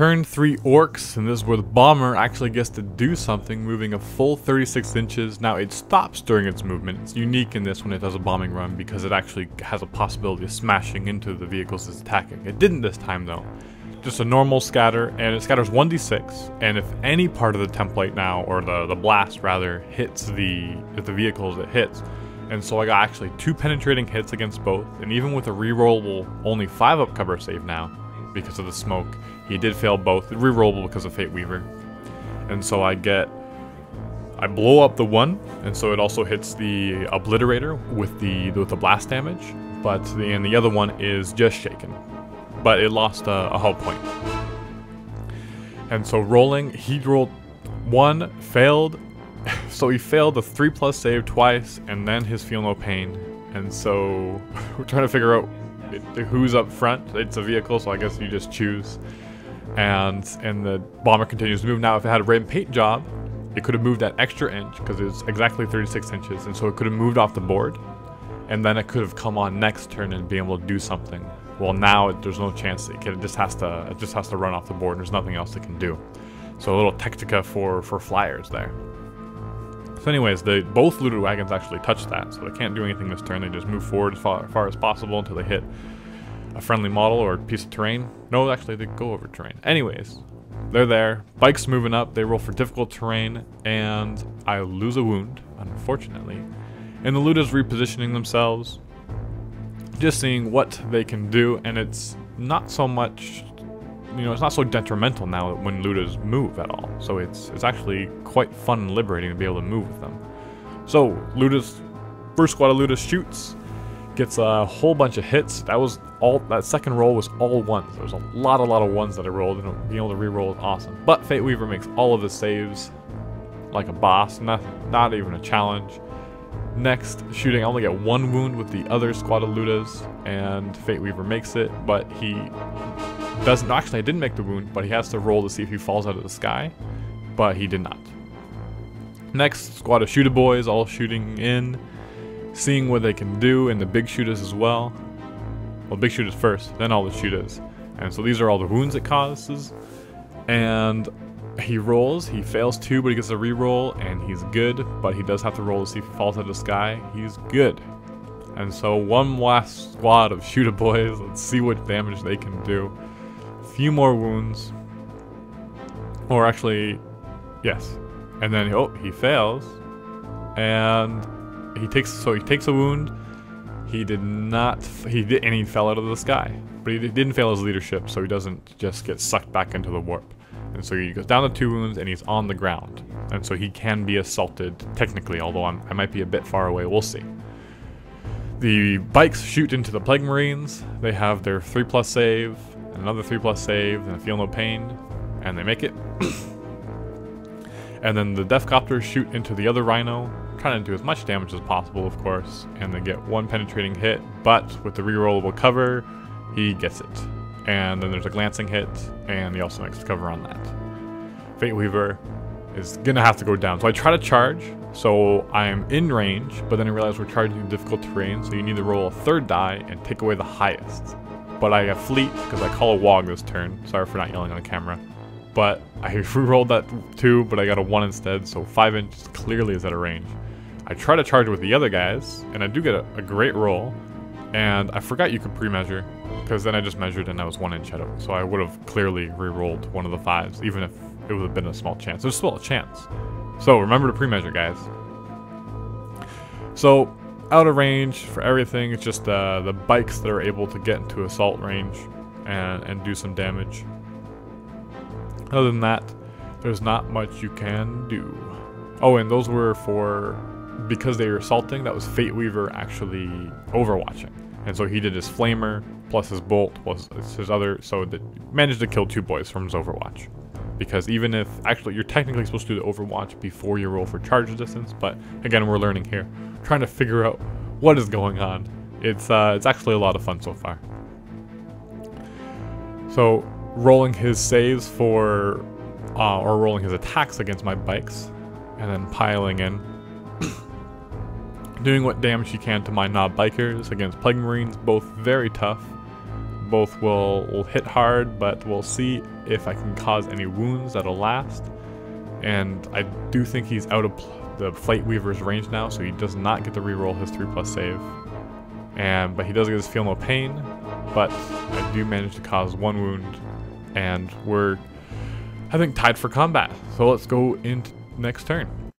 turn 3 Orks, and this is where the bomber actually gets to do something, moving a full 36 inches. Now it stops during its movement. It's unique in this when it does a bombing run because it actually has a possibility of smashing into the vehicles it's attacking. It didn't this time though. Just a normal scatter, and it scatters 1d6, and if any part of the template now, or the blast rather, hits the vehicles it hits. And so I got actually 2 penetrating hits against both, and even with a rerollable only 5 up cover save now, because of the smoke, he did fail both. Rerollable because of Fate Weaver. And so I blow up the one, and so it also hits the Obliterator with the blast damage, but the other one is just shaken. But it lost a hull point. And so rolling, he rolled 1, failed. So he failed the 3+ save twice, and then his Feel No Pain. And so we're trying to figure out who's up front. It's a vehicle, so I guess you just choose. And the bomber continues to move. Now if it had a red paint job, it could have moved that extra inch, because it's exactly 36 inches, and so it could have moved off the board. And then it could have come on next turn and be able to do something. Well, now there's no chance. It just has to run off the board. And there's nothing else it can do. So a little tactica for flyers there. So anyways, both looted wagons actually touch that, so they can't do anything this turn. They just move forward as far as possible until they hit a friendly model or a piece of terrain. No, actually they go over terrain. Anyways, they're there. Bike's moving up. They roll for difficult terrain, and I lose a wound, unfortunately. And the looters repositioning themselves, just seeing what they can do, and it's not so much, it's not so detrimental now when looters move at all. So it's actually quite fun and liberating to be able to move with them. So looters, first squad of looters shoots, gets a whole bunch of hits. That second roll was all ones. There was a lot of ones that I rolled, and being able to re-roll is awesome. But Fate Weaver makes all of the saves like a boss, not even a challenge. Next shooting, I only get 1 wound with the other squad of Ludas, and Fate Weaver makes it, but he doesn't. No, actually, I didn't make the wound, but he has to roll to see if he falls out of the sky, but he did not. Next, squad of Shooter Boys, all shooting in, seeing what they can do, and the big shooters as well. Well, big shooters first, then all the shooters. And so these are all the wounds it causes, and he rolls, he fails 2, but he gets a reroll, and he's good, but he does have to roll to see if he falls out of the sky. He's good. And so one last squad of Shooter Boys, let's see what damage they can do. A few more wounds. Or actually, yes. And then, he fails. And he takes a wound. He fell out of the sky. But he didn't fail his leadership, so he doesn't just get sucked back into the warp. And so he goes down to 2 wounds, and he's on the ground. And so he can be assaulted, technically, although I might be a bit far away, we'll see. The bikes shoot into the Plague Marines. They have their 3+ save, another 3+ save, and Feel No Pain, and they make it. And then the Death Copters shoot into the other Rhino, trying to do as much damage as possible, of course, and they get 1 penetrating hit, but with the rerollable cover, he gets it. And then there's a glancing hit, and he also makes the cover on that. Fate Weaver is gonna have to go down. So I try to charge, so I'm in range, but then I realize we're charging difficult terrain, so you need to roll a 3rd die and take away the highest. But I have fleet, because I call a Waaagh this turn. Sorry for not yelling on the camera. But I re-rolled that 2, but I got a 1 instead, so 5 inches clearly is out of range. I try to charge with the other guys, and I do get a great roll. And I forgot you could pre-measure, because then I just measured and I was 1 inch out of it. So I would have clearly re-rolled one of the 5s, even if it would have been a small chance. There's still a chance. So remember to pre-measure, guys. So out of range for everything. It's just the bikes that are able to get into assault range and do some damage. Other than that, there's not much you can do. Oh, and those were because they were assaulting, that was Fate Weaver actually overwatching. And so he did his flamer, plus his bolt, plus his other, so that managed to kill 2 boys from his overwatch. Because even if, actually you're technically supposed to do the overwatch before you roll for charge distance, but again, we're learning here. Trying to figure out what is going on. It's actually a lot of fun so far. So, rolling his saves or rolling his attacks against my bikes, and then piling in. Doing what damage you can to my knob bikers against Plague Marines, both very tough, both will hit hard, but we'll see if I can cause any wounds that'll last. And I do think he's out of the Flight Weaver's range now, so he does not get to reroll his 3+ save. But he does get his Feel No Pain, but I do manage to cause 1 wound, and we're, I think, tied for combat. So let's go into next turn.